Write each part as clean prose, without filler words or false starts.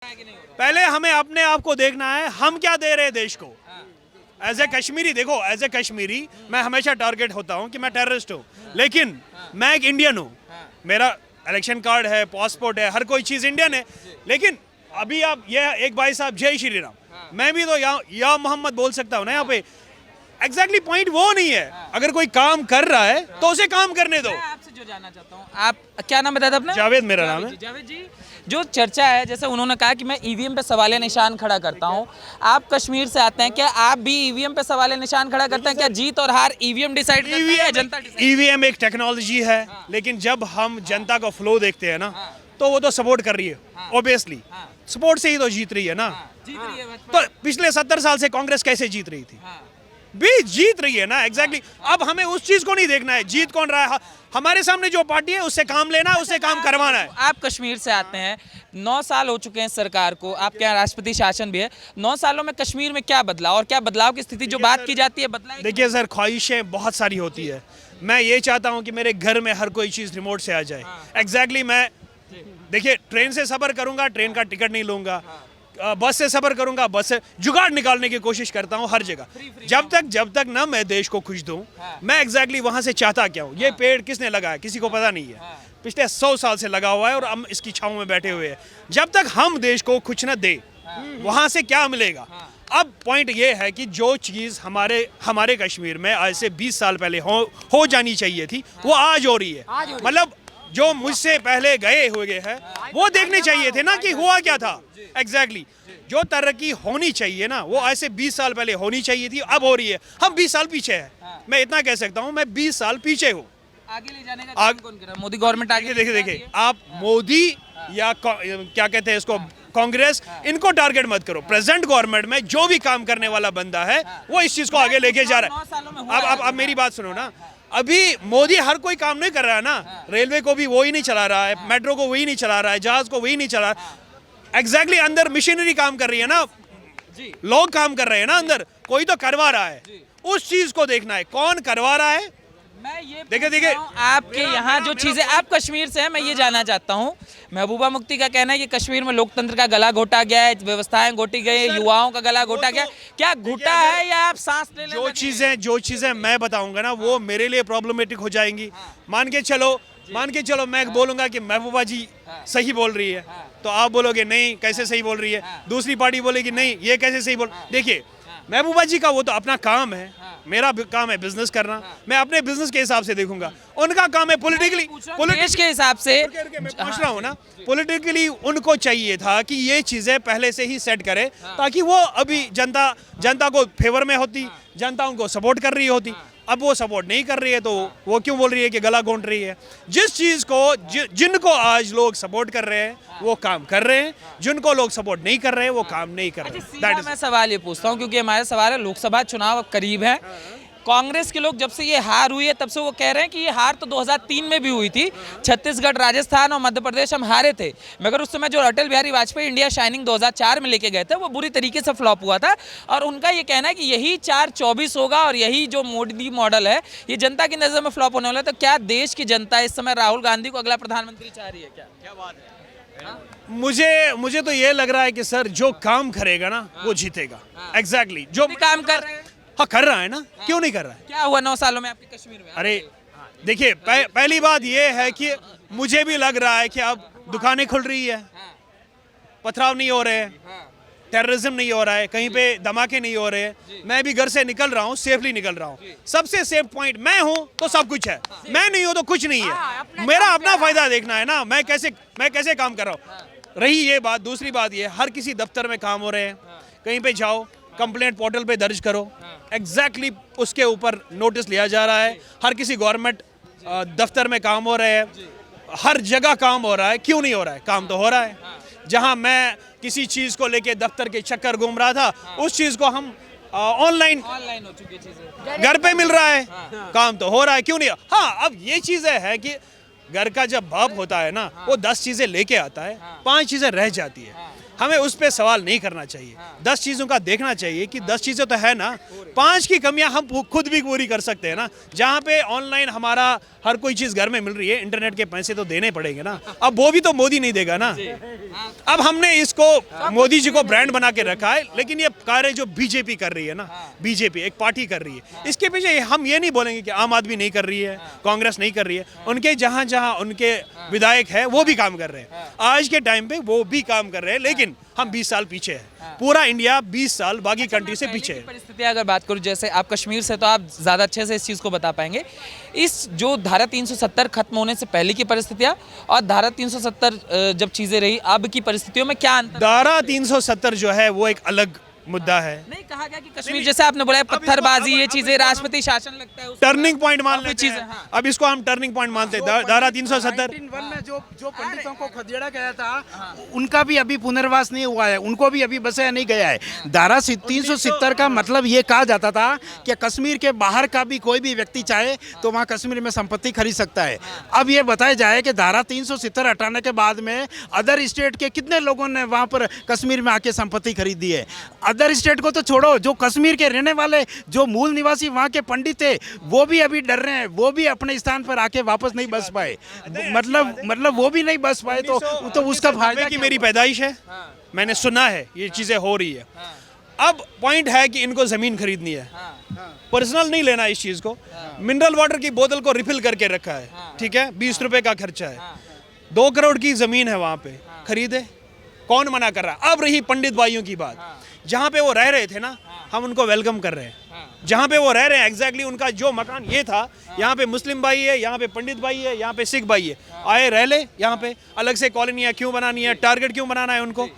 पहले हमें अपने आप को देखना है, हम क्या दे रहे हैं देश को। एज ए कश्मीरी देखो, एज ए कश्मीरी मैं हमेशा टारगेट होता हूँ कि मैं टेररिस्ट हूँ, लेकिन मैं एक इंडियन हूँ। मेरा इलेक्शन कार्ड है, पासपोर्ट है, हर कोई चीज़ इंडियन है। लेकिन अभी आप ये एक भाई साहब जय श्री राम, मैं भी तो या मोहम्मद बोल सकता हूँ ना यहाँ पे। एग्जैक्टली पॉइंट वो नहीं है। अगर कोई काम कर रहा है तो उसे काम करने दो। मैं आपसे जो जानना चाहता हूँ, आप क्या नाम बताया था अपना? जावेद मेरा नाम है। जावेद जी, जो चर्चा है, जैसे उन्होंने कहा कि मैं ईवीएम पे सवालिया निशान खड़ा करता हूँ, आप कश्मीर से आते हैं, क्या आप भी ईवीएम पे सवालिया निशान खड़ा करते हैं? क्या जीत और हार ईवीएम डिसाइड करता है या जनता डिसाइड? ईवीएम एक टेक्नोलॉजी है, लेकिन जब हम जनता का फ्लो देखते हैं ना, तो वो तो सपोर्ट कर रही है। ऑब्वियसली सपोर्ट से ही तो जीत रही है ना। जीत रही है भाजपा। तो पिछले 70 साल से कांग्रेस कैसे जीत रही थी? भी जीत रही है ना। एग्जैक्टली अब हमें उस चीज को नहीं देखना है जीत कौन रहा है। हमारे सामने जो पार्टी है उससे काम लेना है, उससे काम करवाना है। आप कश्मीर से आते हैं, 9 साल हो चुके हैं सरकार को, आपके यहाँ राष्ट्रपति शासन भी है। 9 सालों में कश्मीर में क्या बदला और क्या बदलाव की स्थिति जो बात की जाती है बदला? देखिए सर, ख्वाहिशें बहुत सारी होती है। मैं ये चाहता हूँ कि मेरे घर में हर कोई चीज़ रिमोट से आ जाए। एग्जैक्टली मैं देखिए ट्रेन से सफ़र करूँगा, ट्रेन का टिकट नहीं लूँगा। बस से सफ़र करूँगा, बस से जुगाड़ निकालने की कोशिश करता हूँ हर जगह। जब तक ना मैं देश को खुश दूँ, मैं एग्जैक्टली वहाँ से चाहता क्या हूँ। ये पेड़ किसने लगाया किसी को पता नहीं है। पिछले 100 साल से लगा हुआ है और हम इसकी छाँव में बैठे हुए हैं। जब तक हम देश को कुछ न दे, वहाँ से क्या मिलेगा। अब पॉइंट ये है कि जो चीज़ हमारे कश्मीर में आज से 20 साल पहले हो जानी चाहिए थी, वो आज हो रही है। मतलब जो मुझसे पहले गए हुए हैं वो देखने चाहिए थे ना कि हुआ क्या था। एग्जैक्टली जो तरक्की होनी चाहिए ना, वो ऐसे 20 साल पहले होनी चाहिए थी, अब हो रही है। हम 20 साल पीछे हैं। मैं इतना कह सकता हूँ, मैं 20 साल पीछे हूँ। आगे ले जाने का काम कौन कर रहा है? मोदी गवर्नमेंट आगे देखिए आप मोदी या क्या कहते हैं इसको, कांग्रेस, इनको टारगेट मत करो। प्रेजेंट गवर्नमेंट में जो भी काम करने वाला बंदा है वो इस चीज को आगे लेके जा रहा है। अब मेरी बात सुनो ना, अभी मोदी हर कोई काम नहीं कर रहा है ना। रेलवे को भी वो ही नहीं चला रहा है, मेट्रो को वही नहीं चला रहा है, जहाज को वही नहीं चला रहा है। एग्जैक्टली अंदर मशीनरी काम कर रही है ना, लोग काम कर रहे हैं ना अंदर, कोई तो करवा रहा है। उस चीज को देखना है कौन करवा रहा है। मैं ये देखिए आपके यहाँ जो चीजें, आप कश्मीर से हैं, मैं ये जानना चाहता हूँ। महबूबा मुफ्ती का कहना है कि कश्मीर में लोकतंत्र का गला घोटा गया है, व्यवस्थाएं घोटी गई, युवाओं का गला घोटा गया। क्या घुटा है या आप सांस ले लें? जो चीजें मैं बताऊंगा ना, वो मेरे लिए प्रॉब्लमेटिक हो जाएंगी। मान के चलो मैं बोलूंगा कि महबूबा जी सही बोल रही है, तो आप बोलोगे नहीं कैसे सही बोल रही है। दूसरी पार्टी बोलेगी नहीं ये कैसे सही बोल। देखिए महबूबा जी का वो तो अपना काम है, मेरा काम है बिजनेस करना। मैं अपने बिजनेस के हिसाब से देखूंगा, उनका काम है पॉलिटिकली देश के हिसाब से। मैं पूछ रहा हूँ ना, पॉलिटिकली उनको चाहिए था कि ये चीजें पहले से ही सेट करे, ताकि वो अभी जनता को फेवर में होती, जनता उनको सपोर्ट कर रही होती। अब वो सपोर्ट नहीं कर रही है, तो वो क्यों बोल रही है कि गला घोंट रही है। जिस चीज को जिनको आज लोग सपोर्ट कर रहे हैं वो काम कर रहे हैं, जिनको लोग सपोर्ट नहीं कर रहे हैं वो काम नहीं कर रहे हैं। मैं सवाल ये पूछता हूँ क्योंकि हमारे सवाल है, लोकसभा चुनाव करीब है। कांग्रेस के लोग जब से ये हार हुई है तब से वो कह रहे हैं कि ये हार तो 2003 में भी हुई थी। छत्तीसगढ़, राजस्थान और मध्य प्रदेश हम हारे थे, मगर उस समय जो अटल बिहारी वाजपेयी इंडिया शाइनिंग 2004 में लेके गए थे वो बुरी तरीके से फ्लॉप हुआ था। और उनका ये कहना है कि यही 4-24 होगा और यही जो मोदी मॉडल है ये जनता की नज़र में फ्लॉप होने वाला है। तो क्या देश की जनता इस समय राहुल गांधी को अगला प्रधानमंत्री चाह रही है? क्या बात है? मुझे तो ये लग रहा है कि सर जो काम करेगा ना वो जीतेगा। एग्जैक्टली जो काम कर रहे हैं। हाँ कर रहा है ना, क्यों नहीं कर रहा है। क्या हुआ 9 सालों में आपके कश्मीर में? अरे देखिए पहली बात ये है कि मुझे भी लग रहा है कि अब दुकानें खुल रही है, पथराव नहीं हो रहे हैं, टेररिज्म नहीं हो रहा है, कहीं पे धमाके नहीं हो रहे हैं। मैं भी घर से निकल रहा हूँ, सेफली निकल रहा हूँ। सबसे सेफ पॉइंट मैं हूँ तो सब कुछ है, मैं नहीं हूँ तो कुछ नहीं है। मेरा अपना फायदा देखना है ना, मैं कैसे काम कर रहा हूँ। रही ये बात, दूसरी बात ये, हर किसी दफ्तर में काम हो रहे हैं। कहीं पे जाओ, कंप्लेंट पोर्टल पे दर्ज करो, एग्जैक्टली उसके ऊपर नोटिस लिया जा रहा है। हर किसी गवर्नमेंट दफ्तर में काम हो रहे हैं, हर जगह काम हो रहा है। क्यों नहीं हो रहा है? काम तो हो रहा है। जहां मैं किसी चीज़ को लेके दफ्तर के चक्कर घूम रहा था, उस चीज़ को हम ऑनलाइन हो चुकी चीजें, घर पे मिल रहा है। काम तो हो रहा है, क्यों नहीं? हाँ, अब ये चीज़ें है कि घर का जब बाप होता है ना, वो 10 चीज़ें लेके आता है, 5 चीज़ें रह जाती है। हमें उस पर सवाल नहीं करना चाहिए। 10 चीज़ों का देखना चाहिए कि 10 चीज़ें तो है ना, 5 की कमियां हम खुद भी पूरी कर सकते हैं ना। जहाँ पे ऑनलाइन हमारा हर कोई चीज़ घर में मिल रही है, इंटरनेट के पैसे तो देने पड़ेंगे ना। अब वो भी तो मोदी नहीं देगा ना। अब हमने इसको मोदी जी को ब्रांड बना के रखा है, लेकिन ये कार्य जो बीजेपी कर रही है ना, बीजेपी एक पार्टी कर रही है, इसके पीछे हम ये नहीं बोलेंगे कि आम आदमी नहीं कर रही है, कांग्रेस नहीं कर रही है। उनके जहाँ जहाँ उनके विधायक है वो भी काम कर रहे हैं, आज के टाइम पे वो भी काम कर रहे हैं, लेकिन हम 20 साल पीछे हैं। पूरा इंडिया 20 साल बाकी कंट्री से पीछे है। परिस्थितियां अगर बात करूं, जैसे आप कश्मीर से, तो आप ज़्यादा अच्छे से इस चीज़ को बता पाएंगे। इस जो धारा 370 खत्म होने से पहले की परिस्थितियां और धारा 370 जब चीज़ें रही, अब की परिस्थितियों में क्या अंतर? धारा 370 जो है वो एक अलग मुद्दा है। नहीं, कहा गया कि कश्मीर, जैसे आपने बोला, पत्थरबाजी, ये चीजें राष्ट्रपति शासन लगता है, टर्निंग पॉइंट मान लेते चीजें, हैं। हाँ। अब इसको हम टर्निंग पॉइंट मानते हैं। धारा 370 1991 में जो पंडितों को खदेड़ा गया था, उनका भी अभी पुनर्वास नहीं हुआ है, उनको भी अभी बसाया नहीं गया है। धारा 370 का मतलब ये कहा जाता था कि कश्मीर के बाहर का भी कोई भी व्यक्ति चाहे तो वहाँ कश्मीर में संपत्ति खरीद सकता है। अब ये बताया जाए कि धारा 370 हटाने के बाद में अदर स्टेट के कितने लोगों ने वहाँ पर कश्मीर में आके संपत्ति खरीदी है। अदर स्टेट को तो छोड़ो, जो कश्मीर के रहने वाले, जो मूल निवासी वहाँ के पंडित थे, वो भी अभी डर रहे हैं, वो भी अपने स्थान पर आके वापस नहीं बस पाए। मतलब वो भी नहीं बस पाए, तो उसका फायदा की मेरी पैदाइश है, मैंने सुना है ये चीजें हो रही है। अब पॉइंट है कि इनको जमीन खरीदनी है, पर्सनल नहीं लेना इस चीज को। मिनरल वाटर की बोतल को रिफिल करके रखा है, ठीक है, 20 रुपए का खर्चा है, 2 करोड़ की जमीन है वहां पे, खरीदे, कौन मना कर रहा है? अब रही पंडित भाइयों की बात, जहाँ पे वो रह रहे थे ना, हम उनको वेलकम कर रहे हैं। जहाँ पे वो रह रहे हैं एग्जैक्टली उनका जो मकान ये था, यहाँ पे मुस्लिम भाई है, यहाँ पे पंडित भाई है, यहाँ पे सिख भाई है, आए रह ले। यहाँ पे अलग से कॉलोनियाँ क्यों बनानी है, टारगेट क्यों बनाना है उनको?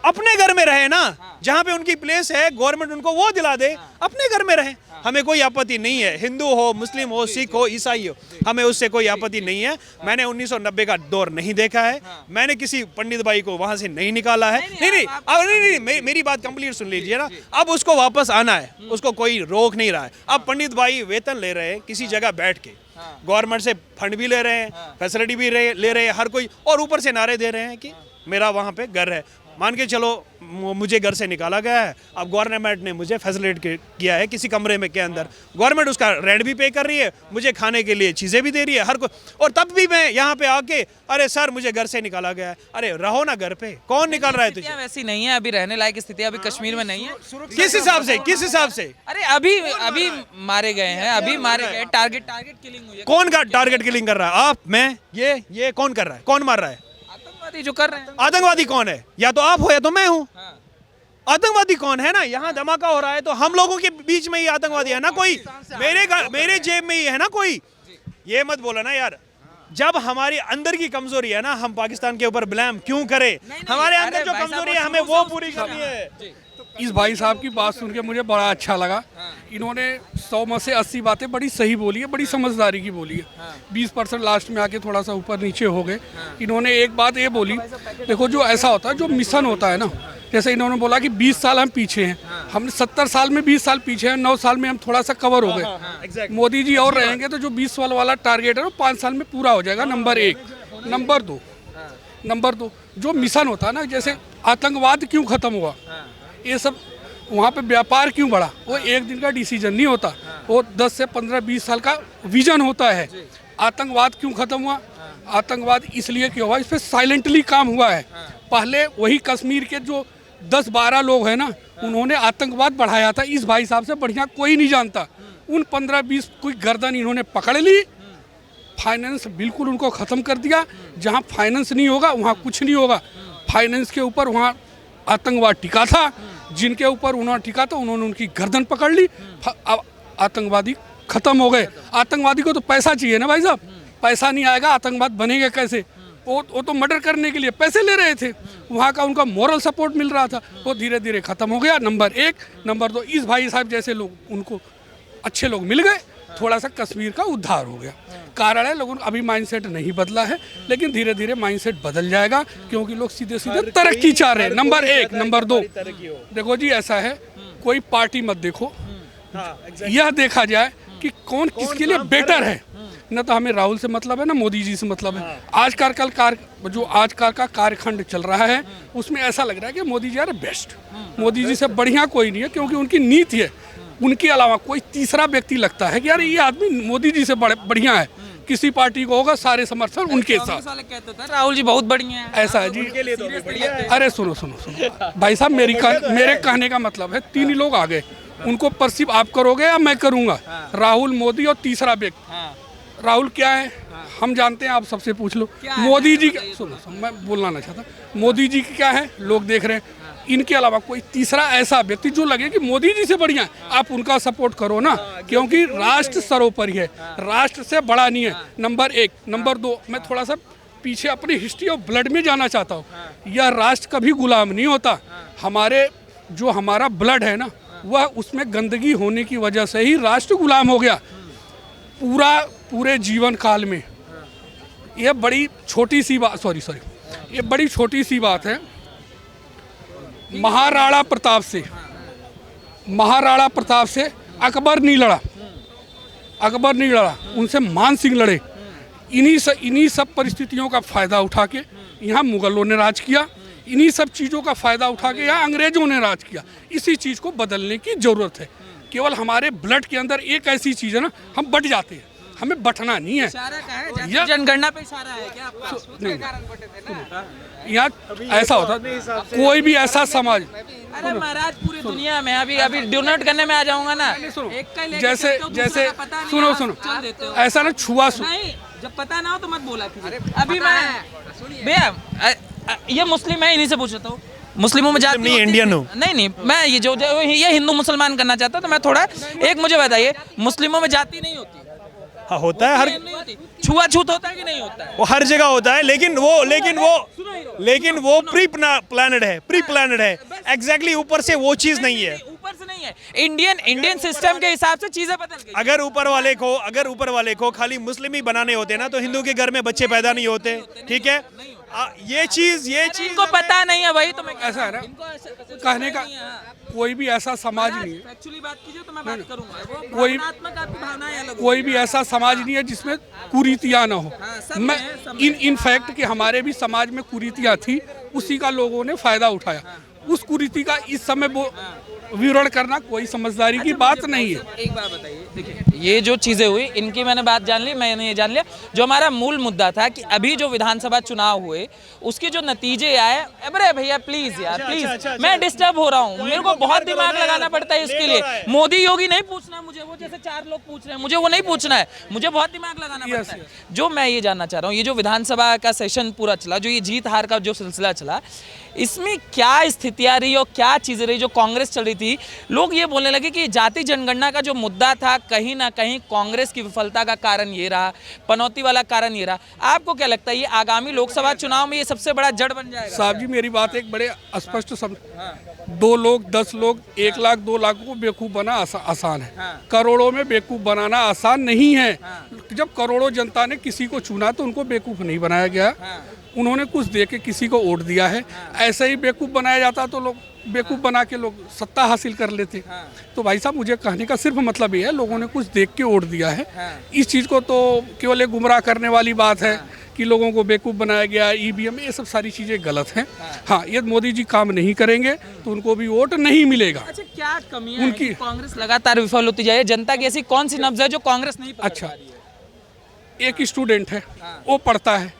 अपने घर में रहे ना, जहाँ पे उनकी प्लेस है, गवर्नमेंट उनको वो दिला दे, अपने घर में रहे, हमें कोई आपत्ति नहीं है। हिंदू हो, मुस्लिम हो, सिख हो, ईसाई हो, हमें उससे कोई आपत्ति नहीं है। मैंने 1990 का दौर नहीं देखा है, मैंने किसी पंडित भाई को वहां से नहीं निकाला है। नहीं, मेरी बात कंप्लीट सुन लीजिए ना। अब उसको वापस आना है, उसको कोई रोक नहीं रहा है। अब पंडित भाई वेतन ले रहे हैं किसी जगह बैठ के, गवर्नमेंट से फंड भी ले रहे हैं, फैसिलिटी भी ले रहे हैं हर कोई, और ऊपर से नारे दे रहे हैं कि मेरा वहाँ पे घर है। मान के चलो मुझे घर से निकाला गया है, अब गवर्नमेंट ने मुझे फैसिलिटेट किया है किसी कमरे में के अंदर, गवर्नमेंट उसका रेंट भी पे कर रही है, मुझे खाने के लिए चीज़ें भी दे रही है हर कोई, और तब भी मैं यहाँ पे आके, अरे सर मुझे घर से निकाला गया है। अरे रहो ना घर पे, कौन निकाल रहा है तुझे? वैसी नहीं है, अभी रहने लायक स्थिति अभी कश्मीर में नहीं है। किस हिसाब से, किस हिसाब से? अरे अभी मारे गए हैं, अभी मारे गए, टारगेट किलिंग हुई है। कौन का टारगेट किलिंग कर रहा है? आप, मैं, ये कौन कर रहा है? कौन मार रहा है? आतंकवादी जो कर रहे हैं। आतंकवादी कौन है? या तो आप हो या तो मैं हूँ। आतंकवादी कौन है ना? यहाँ धमाका हो रहा है तो हम लोगों के बीच में ही आतंकवादी है ना कोई, मेरे जेब में ही है ना कोई। ये मत बोला ना यार, जब हमारी अंदर की कमजोरी है ना, हम पाकिस्तान के ऊपर ब्लेम क्यों करें? हमारे अंदर जो कमजोरी है हमें वो पूरी करनी है। इस भाई साहब की बात सुन के मुझे बड़ा अच्छा लगा। इन्होंने 100 में से 80 बातें बड़ी सही बोली है, बड़ी समझदारी की बोली है। 20% लास्ट में आके थोड़ा सा ऊपर नीचे हो गए। इन्होंने एक बात ये बोली, देखो जो ऐसा होता है, जो मिशन होता है ना, जैसे इन्होंने बोला कि 20 साल हम पीछे हैं, हम 70 साल में 20 साल पीछे हैं, 9 साल में हम थोड़ा सा कवर हो गए। मोदी जी और रहेंगे तो जो 20 साल वाला टारगेट है वो 5 साल में पूरा हो जाएगा। नंबर 1। नंबर 2 जो मिशन होता है ना, जैसे आतंकवाद क्यों खत्म हुआ, ये सब वहाँ पे व्यापार क्यों बढ़ा, वो एक दिन का डिसीजन नहीं होता, वो 10 से 15-20 साल का विजन होता है। आतंकवाद क्यों खत्म हुआ? आतंकवाद इसलिए क्यों हुआ, इस पर साइलेंटली काम हुआ है। पहले वही कश्मीर के जो 10-12 लोग हैं ना, उन्होंने आतंकवाद बढ़ाया था। इस भाई साहब से बढ़िया कोई नहीं जानता। उन 15-20 कोई गर्दन इन्होंने पकड़ ली, फाइनेंस बिल्कुल उनको ख़त्म कर दिया। जहाँ फाइनेंस नहीं होगा वहाँ कुछ नहीं होगा। फाइनेंस के ऊपर वहाँ आतंकवाद टिका था, जिनके ऊपर उन्होंने टिका था उन्होंने उनकी गर्दन पकड़ ली, आतंकवादी खत्म हो गए। आतंकवादी को तो पैसा चाहिए ना भाई साहब, पैसा नहीं आएगा आतंकवाद बनेगा कैसे? वो तो मर्डर करने के लिए पैसे ले रहे थे, वहाँ का उनका मोरल सपोर्ट मिल रहा था, वो धीरे धीरे खत्म हो गया। नंबर 1। नंबर 2 इस भाई साहब जैसे लोग, उनको अच्छे लोग मिल गए, थोड़ा सा कश्मीर का उद्धार हो गया। कारण है लोगों का अभी माइंडसेट नहीं बदला है, लेकिन धीरे धीरे माइंडसेट बदल जाएगा, क्योंकि लोग सीधे सीधे तरक्की चाह रहे हैं। नंबर 1। नंबर 2 देखो जी, ऐसा है, कोई पार्टी मत देखो, यह देखा जाए कि कौन किसके लिए बेटर है। न तो हमें राहुल से मतलब है ना मोदी जी से मतलब है। आज का कार्यखंड चल रहा है उसमें ऐसा लग रहा है कि मोदी जी आर बेस्ट, मोदी जी से बढ़िया कोई नहीं है, क्योंकि उनकी नीति है। उनके अलावा कोई तीसरा व्यक्ति लगता है कि यार ये आदमी मोदी जी से बढ़िया है, किसी पार्टी को होगा सारे समर्थन उनके साथ। वाले कहते थे राहुल जी बहुत बढ़िया है। ऐसा है जी। अरे सुनो भाई साहब, मेरे कहने का मतलब है 3 ही लोग आ गए, उनको परसीव आप करोगे या मैं करूंगा? राहुल, मोदी और तीसरा व्यक्ति। राहुल क्या है हम जानते हैं, आप सबसे पूछ लो। मोदी जी का सुनो, मैं बोलना नहीं चाहता, मोदी जी की क्या है लोग देख रहे हैं। इनके अलावा कोई तीसरा ऐसा व्यक्ति जो लगे कि मोदी जी से बढ़िया है, आप उनका सपोर्ट करो ना, क्योंकि राष्ट्र सर्वोपरि है, राष्ट्र से बड़ा नहीं है। नंबर 1। नंबर 2, मैं थोड़ा सा पीछे अपनी हिस्ट्री ऑफ ब्लड में जाना चाहता हूँ। यह राष्ट्र कभी गुलाम नहीं होता। हमारा ब्लड है ना, वह उसमें गंदगी होने की वजह से ही राष्ट्र गुलाम हो गया पूरे जीवन काल में। यह बड़ी छोटी सी बात है। महाराणा प्रताप से अकबर नहीं लड़ा, उनसे मान सिंह लड़े। इन्हीं सब परिस्थितियों का फायदा उठा के यहाँ मुगलों ने राज किया, इन्हीं सब चीज़ों का फायदा उठा के यहाँ अंग्रेजों ने राज किया। इसी चीज़ को बदलने की ज़रूरत है। केवल हमारे ब्लड के अंदर एक ऐसी चीज़ है ना, हम बट जाते हैं, हमें बटना नहीं है। जनगणना पे इशारा है क्या आपका? उसके कारण बटे थे ना। यहाँ ऐसा होता, कोई भी ऐसा समाज। अरे महाराज पूरी दुनिया में अभी डोनेट करने में आ जाऊंगा ना, जैसे सुनो ऐसा ना नहीं, जब पता ना हो तो मत बोला कीजिए। अभी मैं भैया ये मुस्लिम है, इन्हीं से पूछ रहा हूँ। मुस्लिमों में जाति नहीं, इंडियन हो। नहीं मैं ये हिंदू मुसलमान करना चाहता हूँ, तो मैं थोड़ा एक मुझे बताइए, मुस्लिमों में जाति नहीं होती? हाँ होता है, हर छुआछूत होता है कि नहीं होता है? वो हर जगह होता है, लेकिन वो प्री प्लानड है। एग्जैक्टली ऊपर से वो चीज नहीं है, ऊपर से नहीं है। इंडियन सिस्टम के हिसाब से चीजें बदल गई। अगर ऊपर वाले को खाली मुस्लिम ही बनाने होते ना, तो हिंदू के घर में बच्चे पैदा नहीं होते। ठीक है, ये चीज इनको पता नहीं है, वही तो मैं ऐसा है ना, कहने का कोई भी ऐसा समाज नहीं है। एक्चुअली बात कीजिए तो मैं बात करूंगा। कोई भी ऐसा समाज नहीं है जिसमें कुरीतियाँ ना हो। मैं इन फैक्ट कि हमारे भी समाज में कुरीतियाँ थी, उसी का लोगों ने फायदा उठाया। उस कुरीति का इस समय विवरण करना कोई समझदारी की बात नहीं है। एक बात बताइए, देखिए ये जो चीजें हुई इनकी मैंने बात जान ली, मैंने ये जान लिया। जो हमारा मूल मुद्दा था कि अभी जो विधानसभा चुनाव हुए उसके जो नतीजे आए, अरे भैया प्लीज यार प्लीज, मैं डिस्टर्ब हो रहा हूँ, मेरे को बहुत दिमाग लगाना पड़ता है इसके लिए। मोदी योगी नहीं पूछना है मुझे, वो जैसे 4 लोग पूछ रहे हैं, मुझे वो नहीं पूछना है, मुझे बहुत दिमाग लगाना पड़ता है। जो मैं ये जानना चाह रहा हूँ, ये जो विधानसभा का सेशन पूरा चला, जो ये जीत हार का जो सिलसिला चला, इसमें क्या स्थितियां रही और क्या चीजें रही जो कांग्रेस चल रही थी? लोग ये बोलने लगे कि जाति जनगणना का जो मुद्दा था कहीं ना कहीं कांग्रेस की विफलता का कारण ये रहा, पनौती वाला कारण ये रहा। आपको क्या लगता है ये आगामी लोकसभा चुनाव में ये सबसे बड़ा जड़ बन जाएगा? साहब जी मेरी बात एक बड़े स्पष्ट 2 लोग 10 लोग 1 लाख 2 लाख को बेवकूफ़ बना आसान है। करोड़ों में बेवकूफ़ बनाना आसान नहीं है। जब करोड़ों जनता ने किसी को चुना तो उनको बेवकूफ़ नहीं बनाया गया, उन्होंने कुछ दे के किसी को वोट दिया है। ऐसे ही बेवकूफ़ बनाया जाता तो लोग बेवकूफ़ बना के लोग सत्ता हासिल कर लेते। तो भाई साहब मुझे कहने का सिर्फ मतलब ये है, लोगों ने कुछ देख के वोट दिया है। इस चीज़ को तो केवल एक गुमराह करने वाली बात है कि लोगों को बेवकूफ़ बनाया गया, ईवीएम, ये सब सारी चीज़ें गलत हैं। हाँ, यदि मोदी जी काम नहीं करेंगे तो उनको भी वोट नहीं मिलेगा। अच्छा, क्या कमियां उनकी? कांग्रेस लगातार विफल होती जाए, जनता की ऐसी कौन सी नब्ज है जो कांग्रेस नहीं पकड़ पा रही है? एक स्टूडेंट है वो पढ़ता है,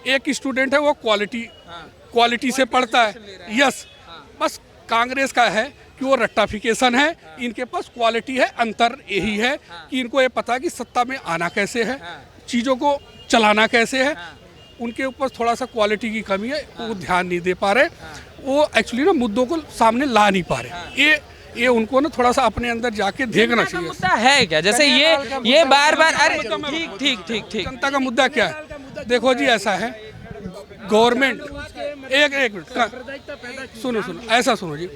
एक स्टूडेंट है वो क्वालिटी से पढ़ता है। यस, बस कांग्रेस का है कि वो रट्टाफिकेशन है, इनके पास क्वालिटी है। अंतर यही है कि इनको ये पता कि सत्ता में आना कैसे है, चीज़ों को चलाना कैसे है। उनके ऊपर थोड़ा सा क्वालिटी की कमी है, वो ध्यान नहीं दे पा रहे, वो एक्चुअली ना मुद्दों को सामने ला नहीं पा रहे। ये उनको ना थोड़ा सा अपने अंदर जाके देखना चाहिए। मुद्दा है क्या? जैसे ये बार अरे ठीक जनता का मुद्दा क्या है? देखो जी ऐसा है, गवर्नमेंट एक मिनट सुनो ऐसा सुनो जी,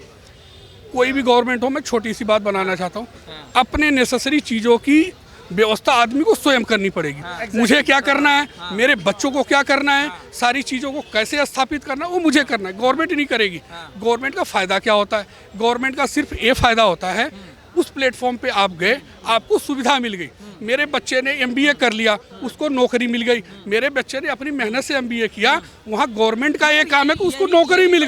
कोई भी गवर्नमेंट हो, मैं छोटी सी बात बनाना चाहता हूँ, अपने नेसेसरी चीज़ों की व्यवस्था आदमी को स्वयं करनी पड़ेगी। मुझे क्या करना है, मेरे बच्चों को क्या करना है, सारी चीज़ों को कैसे स्थापित करना है वो मुझे करना है, गवर्नमेंट नहीं करेगी। गवर्नमेंट का फ़ायदा क्या होता है? गवर्नमेंट का सिर्फ ये फ़ायदा होता है, उस प्लेटफॉर्म पे आप गए, आपको सुविधा मिल गई। मेरे बच्चे ने MBA कर लिया, उसको नौकरी मिल गई। मेरे बच्चे ने अपनी मेहनत से MBA किया, वहाँ गवर्नमेंट का ये काम है कि उसको नौकरी मिल गई।